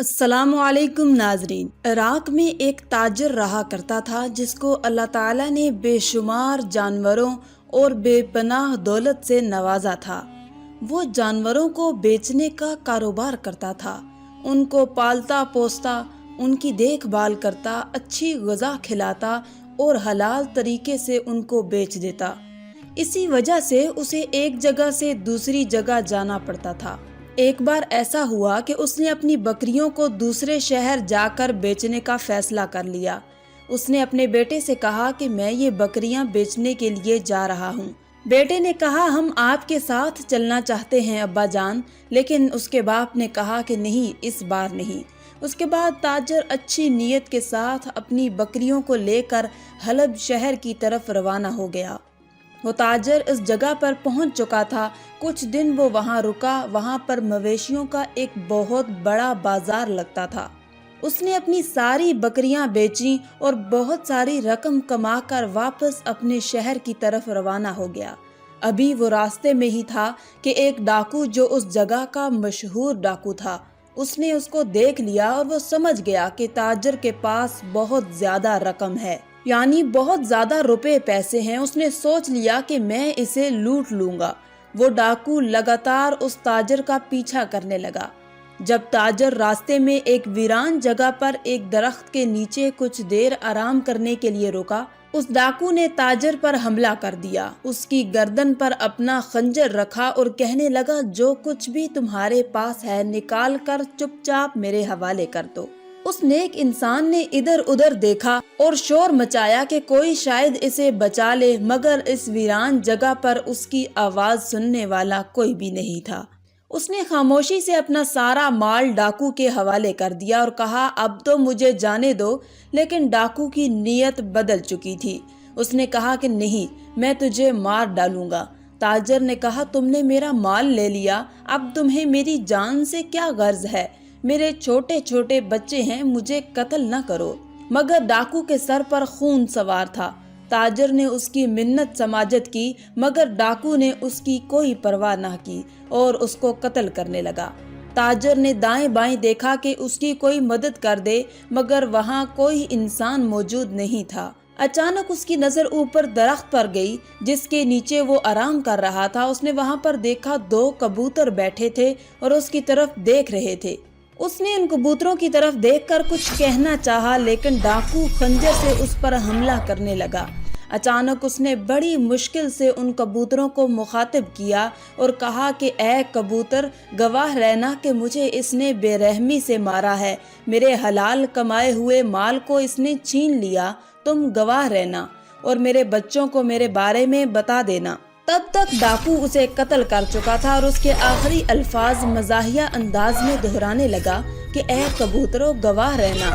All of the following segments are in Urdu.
السلام علیکم ناظرین۔ عراق میں ایک تاجر رہا کرتا تھا جس کو اللہ تعالیٰ نے بے شمار جانوروں اور بے پناہ دولت سے نوازا تھا۔ وہ جانوروں کو بیچنے کا کاروبار کرتا تھا، ان کو پالتا پوستا، ان کی دیکھ بھال کرتا، اچھی غذا کھلاتا اور حلال طریقے سے ان کو بیچ دیتا۔ اسی وجہ سے اسے ایک جگہ سے دوسری جگہ جانا پڑتا تھا۔ ایک بار ایسا ہوا کہ اس نے اپنی بکریوں کو دوسرے شہر جا کر بیچنے کا فیصلہ کر لیا۔ اس نے اپنے بیٹے سے کہا کہ میں یہ بکریاں بیچنے کے لیے جا رہا ہوں۔ بیٹے نے کہا ہم آپ کے ساتھ چلنا چاہتے ہیں ابا جان، لیکن اس کے باپ نے کہا کہ نہیں، اس بار نہیں۔ اس کے بعد تاجر اچھی نیت کے ساتھ اپنی بکریوں کو لے کر حلب شہر کی طرف روانہ ہو گیا۔ وہ تاجر اس جگہ پر پہنچ چکا تھا۔ کچھ دن وہ وہاں رکا۔ وہاں پر مویشیوں کا ایک بہت بڑا بازار لگتا تھا۔ اس نے اپنی ساری بکریاں بیچیں اور بہت ساری رقم کما کر واپس اپنے شہر کی طرف روانہ ہو گیا۔ ابھی وہ راستے میں ہی تھا کہ ایک ڈاکو جو اس جگہ کا مشہور ڈاکو تھا، اس نے اس کو دیکھ لیا اور وہ سمجھ گیا کہ تاجر کے پاس بہت زیادہ رقم ہے، یعنی بہت زیادہ روپے پیسے ہیں۔ اس نے سوچ لیا کہ میں اسے لوٹ لوں گا۔ وہ ڈاکو لگاتار اس تاجر کا پیچھا کرنے لگا۔ جب تاجر راستے میں ایک ویران جگہ پر ایک درخت کے نیچے کچھ دیر آرام کرنے کے لیے رکا، اس ڈاکو نے تاجر پر حملہ کر دیا۔ اس کی گردن پر اپنا خنجر رکھا اور کہنے لگا جو کچھ بھی تمہارے پاس ہے نکال کر چپ چاپ میرے حوالے کر دو۔ اس نیک انسان نے ادھر ادھر دیکھا اور شور مچایا کہ کوئی شاید اسے بچا لے، مگر اس ویران جگہ پر اس کی آواز سننے والا کوئی بھی نہیں تھا۔ اس نے خاموشی سے اپنا سارا مال ڈاکو کے حوالے کر دیا اور کہا اب تو مجھے جانے دو، لیکن ڈاکو کی نیت بدل چکی تھی۔ اس نے کہا کہ نہیں، میں تجھے مار ڈالوں گا۔ تاجر نے کہا تم نے میرا مال لے لیا، اب تمہیں میری جان سے کیا غرض ہے؟ میرے چھوٹے چھوٹے بچے ہیں، مجھے قتل نہ کرو۔ مگر ڈاکو کے سر پر خون سوار تھا۔ تاجر نے اس کی منت سماجت کی، مگر ڈاکو نے اس کی کوئی پرواہ نہ کی اور اس کو قتل کرنے لگا۔ تاجر نے دائیں بائیں دیکھا کہ اس کی کوئی مدد کر دے، مگر وہاں کوئی انسان موجود نہیں تھا۔ اچانک اس کی نظر اوپر درخت پر گئی جس کے نیچے وہ آرام کر رہا تھا۔ اس نے وہاں پر دیکھا 2 کبوتر بیٹھے تھے اور اس کی طرف دیکھ رہے تھے۔ اس نے ان کبوتروں کی طرف دیکھ کر کچھ کہنا چاہا، لیکن ڈاکو خنجر سے اس پر حملہ کرنے لگا۔ اچانک اس نے بڑی مشکل سے ان کبوتروں کو مخاطب کیا اور کہا کہ اے کبوتر، گواہ رہنا کہ مجھے اس نے بے رحمی سے مارا ہے، میرے حلال کمائے ہوئے مال کو اس نے چھین لیا، تم گواہ رہنا اور میرے بچوں کو میرے بارے میں بتا دینا۔ تب تک ڈاکو اسے قتل کر چکا تھا اور اس کے آخری الفاظ مزاحیہ انداز میں دہرانے لگا کہ اے کبوترو، گواہ رہنا،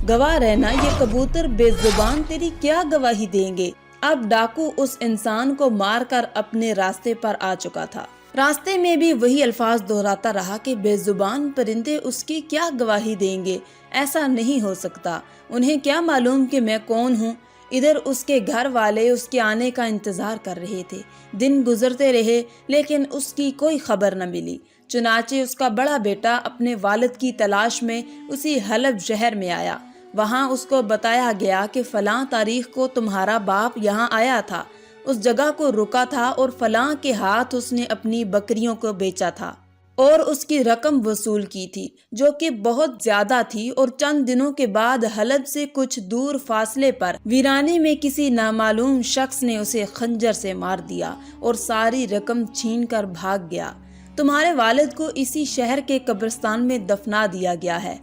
گواہ رہنا، یہ کبوتر بے زبان تیری کیا گواہی دیں گے؟ اب ڈاکو اس انسان کو مار کر اپنے راستے پر آ چکا تھا۔ راستے میں بھی وہی الفاظ دہراتا رہا کہ بے زبان پرندے اس کی کیا گواہی دیں گے؟ ایسا نہیں ہو سکتا، انہیں کیا معلوم کہ میں کون ہوں؟ ادھر اس کے گھر والے اس کے آنے کا انتظار کر رہے تھے۔ دن گزرتے رہے لیکن اس کی کوئی خبر نہ ملی۔ چنانچہ اس کا بڑا بیٹا اپنے والد کی تلاش میں اسی حلب شہر میں آیا۔ وہاں اس کو بتایا گیا کہ فلاں تاریخ کو تمہارا باپ یہاں آیا تھا، اس جگہ کو رکا تھا اور فلاں کے ہاتھ اس نے اپنی بکریوں کو بیچا تھا اور اس کی رقم وصول کی تھی جو کہ بہت زیادہ تھی، اور چند دنوں کے بعد حلب سے کچھ دور فاصلے پر ویرانے میں کسی نامعلوم شخص نے اسے خنجر سے مار دیا اور ساری رقم چھین کر بھاگ گیا۔ تمہارے والد کو اسی شہر کے قبرستان میں دفنا دیا گیا ہے۔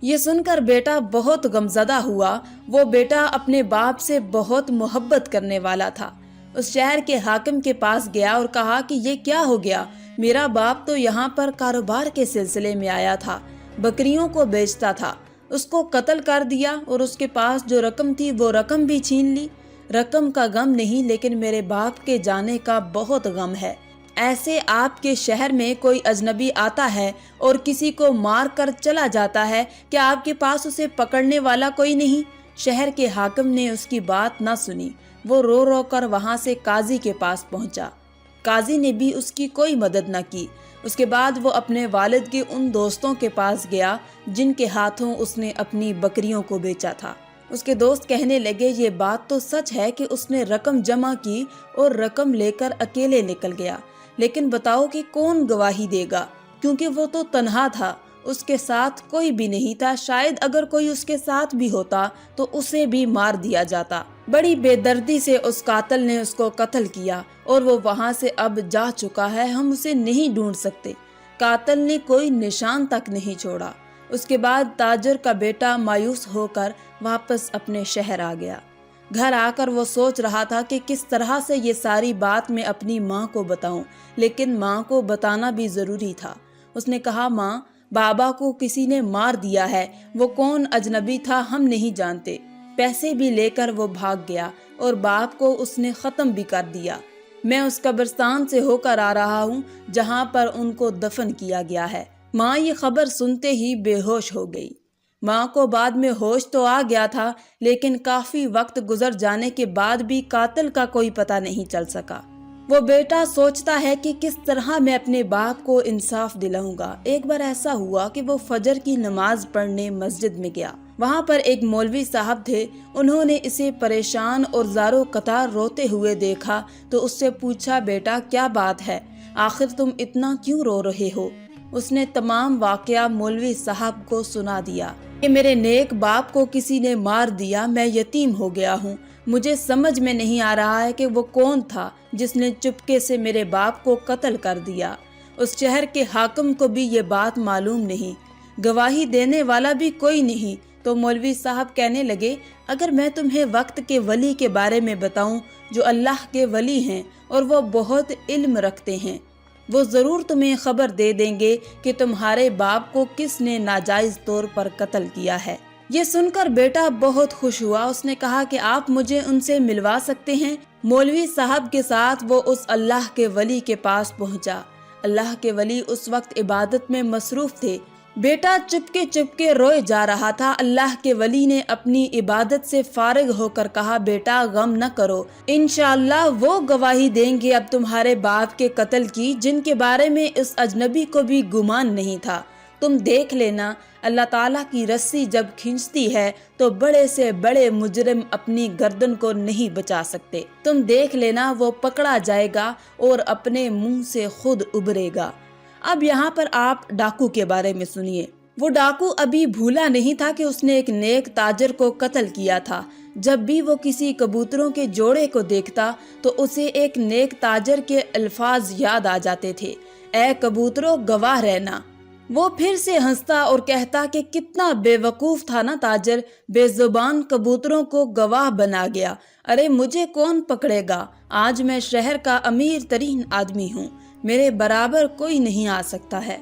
یہ سن کر بیٹا بہت غمزدہ ہوا۔ وہ بیٹا اپنے باپ سے بہت محبت کرنے والا تھا۔ اس شہر کے حاکم کے پاس گیا اور کہا کہ یہ کیا ہو گیا؟ میرا باپ تو یہاں پر کاروبار کے سلسلے میں آیا تھا، بکریوں کو بیچتا تھا، اس کو قتل کر دیا اور اس کے پاس جو رقم تھی وہ رقم بھی چھین لی۔ رقم کا غم نہیں، لیکن میرے باپ کے جانے کا بہت غم ہے۔ ایسے آپ کے شہر میں کوئی اجنبی آتا ہے اور کسی کو مار کر چلا جاتا ہے، کیا آپ کے پاس اسے پکڑنے والا کوئی نہیں؟ شہر کے حاکم نے اس کی بات نہ سنی۔ وہ رو رو کر وہاں سے قاضی کے پاس پہنچا۔ قاضی نے بھی اس کی کوئی مدد نہ کی۔ اس کے بعد وہ اپنے والد کے ان دوستوں کے پاس گیا جن کے ہاتھوں اس نے اپنی بکریوں کو بیچا تھا۔ اس کے دوست کہنے لگے، یہ بات تو سچ ہے کہ اس نے رقم جمع کی اور رقم لے کر اکیلے نکل گیا، لیکن بتاؤ کہ کون گواہی دے گا، کیونکہ وہ تو تنہا تھا، اس کے ساتھ کوئی بھی نہیں تھا، شاید اگر کوئی اس کے ساتھ بھی ہوتا تو اسے بھی مار دیا جاتا۔ بڑی بے دردی سے اس قاتل نے اس کو قتل کیا اور وہ وہاں سے اب جا چکا ہے، ہم اسے نہیں ڈھونڈ سکتے۔ قاتل نے کوئی نشان تک نہیں چھوڑا۔ اس کے بعد تاجر کا بیٹا مایوس ہو کر واپس اپنے شہر آ گیا۔ گھر آ کر وہ سوچ رہا تھا کہ کس طرح سے یہ ساری بات میں اپنی ماں کو بتاؤں، لیکن ماں کو بتانا بھی ضروری تھا۔ اس نے کہا، ماں، بابا کو کسی نے مار دیا ہے، وہ کون اجنبی تھا ہم نہیں جانتے۔ پیسے بھی لے کر وہ بھاگ گیا اور باپ کو اس نے ختم بھی کر دیا۔ میں اس قبرستان سے ہو کر آ رہا ہوں جہاں پر ان کو دفن کیا گیا ہے۔ ماں یہ خبر سنتے ہی بے ہوش ہو گئی۔ ماں کو بعد میں ہوش تو آ گیا تھا، لیکن کافی وقت گزر جانے کے بعد بھی قاتل کا کوئی پتہ نہیں چل سکا۔ وہ بیٹا سوچتا ہے کہ کس طرح میں اپنے باپ کو انصاف دلاؤں گا۔ ایک بار ایسا ہوا کہ وہ فجر کی نماز پڑھنے مسجد میں گیا۔ وہاں پر ایک مولوی صاحب تھے، انہوں نے اسے پریشان اور زارو قطار روتے ہوئے دیکھا تو اس سے پوچھا، بیٹا کیا بات ہے، آخر تم اتنا کیوں رو رہے ہو؟ اس نے تمام واقعہ مولوی صاحب کو سنا دیا کہ میرے نیک باپ کو کسی نے مار دیا، میں یتیم ہو گیا ہوں، مجھے سمجھ میں نہیں آ رہا ہے کہ وہ کون تھا جس نے چپکے سے میرے باپ کو قتل کر دیا۔ اس شہر کے حاکم کو بھی یہ بات معلوم نہیں، گواہی دینے والا بھی کوئی نہیں۔ تو مولوی صاحب کہنے لگے، اگر میں تمہیں وقت کے ولی کے بارے میں بتاؤں جو اللہ کے ولی ہیں اور وہ بہت علم رکھتے ہیں، وہ ضرور تمہیں خبر دے دیں گے کہ تمہارے باپ کو کس نے ناجائز طور پر قتل کیا ہے۔ یہ سن کر بیٹا بہت خوش ہوا۔ اس نے کہا کہ آپ مجھے ان سے ملوا سکتے ہیں؟ مولوی صاحب کے ساتھ وہ اس اللہ کے ولی کے پاس پہنچا۔ اللہ کے ولی اس وقت عبادت میں مصروف تھے۔ بیٹا چپکے روئے جا رہا تھا۔ اللہ کے ولی نے اپنی عبادت سے فارغ ہو کر کہا، بیٹا غم نہ کرو، انشاءاللہ وہ گواہی دیں گے اب تمہارے باپ کے قتل کی جن کے بارے میں اس اجنبی کو بھی گمان نہیں تھا۔ تم دیکھ لینا، اللہ تعالیٰ کی رسی جب کھینچتی ہے تو بڑے سے بڑے مجرم اپنی گردن کو نہیں بچا سکتے۔ تم دیکھ لینا، وہ پکڑا جائے گا اور اپنے منہ سے خود ابھرے گا۔ اب یہاں پر آپ ڈاکو کے بارے میں سنیے۔ وہ ڈاکو ابھی بھولا نہیں تھا کہ اس نے ایک نیک تاجر کو قتل کیا تھا۔ جب بھی وہ کسی کبوتروں کے جوڑے کو دیکھتا تو اسے ایک نیک تاجر کے الفاظ یاد آ جاتے تھے، اے کبوتروں گواہ رہنا۔ وہ پھر سے ہنستا اور کہتا کہ کتنا بے وقوف تھا نا تاجر، بے زبان کبوتروں کو گواہ بنا گیا۔ ارے مجھے کون پکڑے گا، آج میں شہر کا امیر ترین آدمی ہوں، میرے برابر کوئی نہیں آ سکتا ہے۔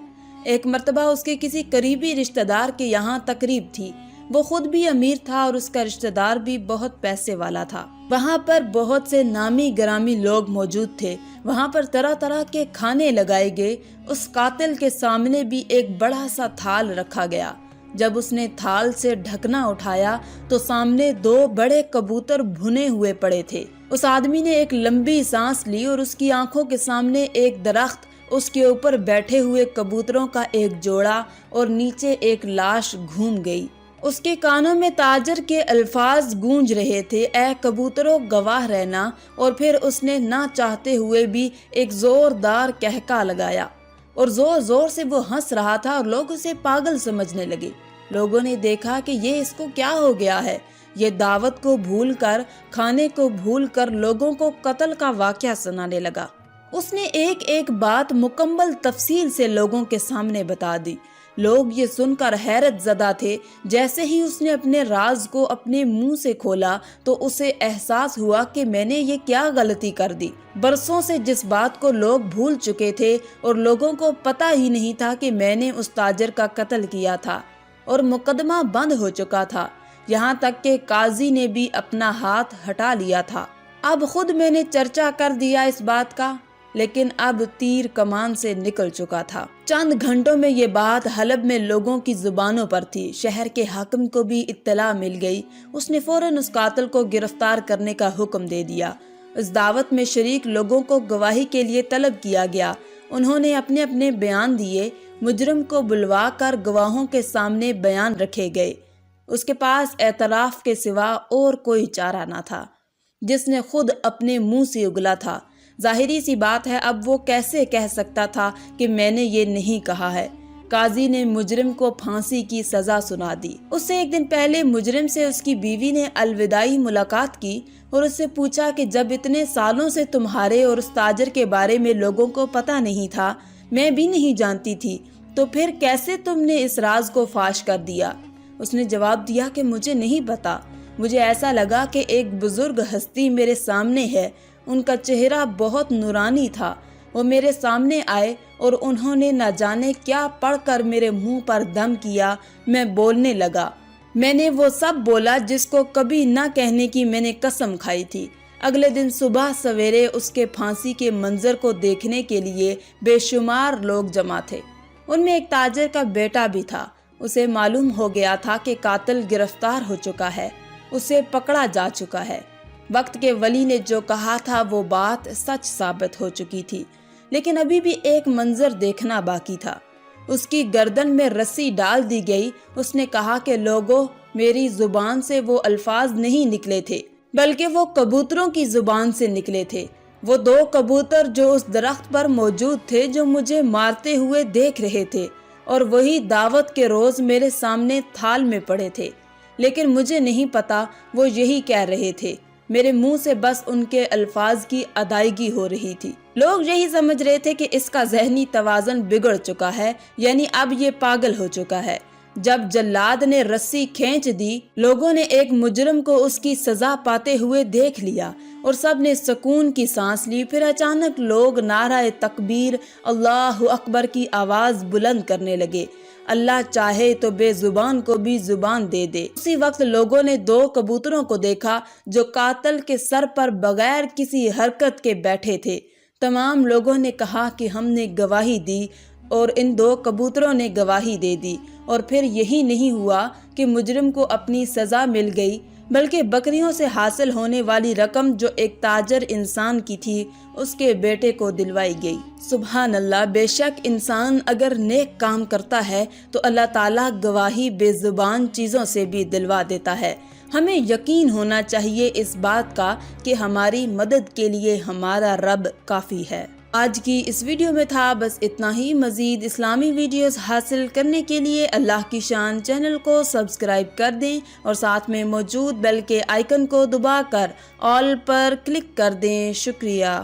ایک مرتبہ اس کے کسی قریبی رشتہ دار کے یہاں تقریب تھی۔ وہ خود بھی امیر تھا اور اس کا رشتہ دار بھی بہت پیسے والا تھا۔ وہاں پر بہت سے نامی گرامی لوگ موجود تھے۔ وہاں پر طرح طرح کے کھانے لگائے گئے۔ اس قاتل کے سامنے بھی ایک بڑا سا تھال رکھا گیا۔ جب اس نے تھال سے ڈھکنا اٹھایا تو سامنے 2 بڑے کبوتر بھنے ہوئے پڑے تھے۔ اس آدمی نے ایک لمبی سانس لی اور اس کی آنکھوں کے سامنے ایک درخت، اس کے اوپر بیٹھے ہوئے کبوتروں کا ایک جوڑا اور نیچے ایک لاش گھوم گئی۔ اس کے کانوں میں تاجر کے الفاظ گونج رہے تھے، اے کبوتروں گواہ رہنا، اور پھر اس نے نہ چاہتے ہوئے بھی ایک زوردار قہقہ لگایا اور زور زور سے وہ ہنس رہا تھا اور لوگ اسے پاگل سمجھنے لگے۔ لوگوں نے دیکھا کہ یہ اس کو کیا ہو گیا ہے، یہ دعوت کو بھول کر، کھانے کو بھول کر لوگوں کو قتل کا واقعہ سنانے لگا۔ اس نے ایک ایک بات مکمل تفصیل سے لوگوں کے سامنے بتا دی۔ لوگ یہ سن کر حیرت زدہ تھے۔ جیسے ہی اس نے اپنے راز کو اپنے منہ سے کھولا تو اسے احساس ہوا کہ میں نے یہ کیا غلطی کر دی۔ برسوں سے جس بات کو لوگ بھول چکے تھے اور لوگوں کو پتہ ہی نہیں تھا کہ میں نے اس تاجر کا قتل کیا تھا اور مقدمہ بند ہو چکا تھا، یہاں تک کہ قاضی نے بھی اپنا ہاتھ ہٹا لیا تھا۔ اب خود میں نے چرچا کر دیا اس بات کا، لیکن اب تیر کمان سے نکل چکا تھا۔ چند گھنٹوں میں یہ بات حلب میں لوگوں کی زبانوں پر تھی۔ شہر کے حاکم کو بھی اطلاع مل گئی۔ اس نے فوراً اس قاتل کو گرفتار کرنے کا حکم دے دیا۔ اس دعوت میں شریک لوگوں کو گواہی کے لیے طلب کیا گیا انہوں نے اپنے اپنے بیان دیے۔ مجرم کو بلوا کر گواہوں کے سامنے بیان رکھے گئے۔ اس کے پاس اعتراف کے سوا اور کوئی چارہ نہ تھا، جس نے خود اپنے منہ سے اگلا تھا۔ ظاہری سی بات ہے، اب وہ کیسے کہہ سکتا تھا کہ میں نے یہ نہیں کہا ہے۔ قاضی نے مجرم کو پھانسی کی سزا سنا دی۔ اس سے ایک دن پہلے مجرم سے اس کی بیوی نے الوداعی ملاقات کی اور اس سے پوچھا کہ جب اتنے سالوں سے تمہارے اور اس تاجر کے بارے میں لوگوں کو پتہ نہیں تھا، میں بھی نہیں جانتی تھی، تو پھر کیسے تم نے اس راز کو فاش کر دیا؟ اس نے جواب دیا کہ مجھے نہیں پتا، مجھے ایسا لگا کہ ایک بزرگ ہستی میرے سامنے ہے، ان کا چہرہ بہت نورانی تھا، وہ میرے سامنے آئے اور انہوں نے نہ جانے کیا پڑھ کر میرے منہ پر دم کیا۔ میں بولنے لگا، میں نے وہ سب بولا جس کو کبھی نہ کہنے کی میں نے قسم کھائی تھی۔ اگلے دن صبح سویرے اس کے پھانسی کے منظر کو دیکھنے کے لیے بے شمار لوگ جمع تھے۔ ان میں ایک تاجر کا بیٹا بھی تھا۔ اسے معلوم ہو گیا تھا کہ قاتل گرفتار ہو چکا ہے، اسے پکڑا جا چکا ہے۔ وقت کے ولی نے جو کہا تھا وہ بات سچ ثابت ہو چکی تھی، لیکن ابھی بھی ایک منظر دیکھنا باقی تھا۔ اس کی گردن میں رسی ڈال دی گئی۔ اس نے کہا کہ لوگوں، میری زبان سے وہ الفاظ نہیں نکلے تھے، بلکہ وہ کبوتروں کی زبان سے نکلے تھے۔ وہ 2 کبوتر جو اس درخت پر موجود تھے، جو مجھے مارتے ہوئے دیکھ رہے تھے، اور وہی دعوت کے روز میرے سامنے تھال میں پڑے تھے، لیکن مجھے نہیں پتا وہ یہی کہہ رہے تھے۔ میرے منہ سے بس ان کے الفاظ کی ادائیگی ہو رہی تھی۔ لوگ یہی سمجھ رہے تھے کہ اس کا ذہنی توازن بگڑ چکا ہے، یعنی اب یہ پاگل ہو چکا ہے۔ جب جلاد نے رسی کھینچ دی، لوگوں نے ایک مجرم کو اس کی سزا پاتے ہوئے دیکھ لیا اور سب نے سکون کی سانس لی۔ پھر اچانک لوگ نعرہ تکبیر، اللہ اکبر کی آواز بلند کرنے لگے۔ اللہ چاہے تو بے زبان کو بھی زبان دے دے۔ اسی وقت لوگوں نے 2 کبوتروں کو دیکھا جو قاتل کے سر پر بغیر کسی حرکت کے بیٹھے تھے۔ تمام لوگوں نے کہا کہ ہم نے گواہی دی اور ان 2 کبوتروں نے گواہی دے دی۔ اور پھر یہی نہیں ہوا کہ مجرم کو اپنی سزا مل گئی، بلکہ بکریوں سے حاصل ہونے والی رقم جو ایک تاجر انسان کی تھی، اس کے بیٹے کو دلوائی گئی۔ سبحان اللہ، بے شک انسان اگر نیک کام کرتا ہے تو اللہ تعالیٰ گواہی بے زبان چیزوں سے بھی دلوا دیتا ہے۔ ہمیں یقین ہونا چاہیے اس بات کا کہ ہماری مدد کے لیے ہمارا رب کافی ہے۔ آج کی اس ویڈیو میں تھا بس اتنا ہی۔ مزید اسلامی ویڈیوز حاصل کرنے کے لیے اللہ کی شان چینل کو سبسکرائب کر دیں اور ساتھ میں موجود بیل کے آئیکن کو دبا کر آل پر کلک کر دیں۔ شکریہ۔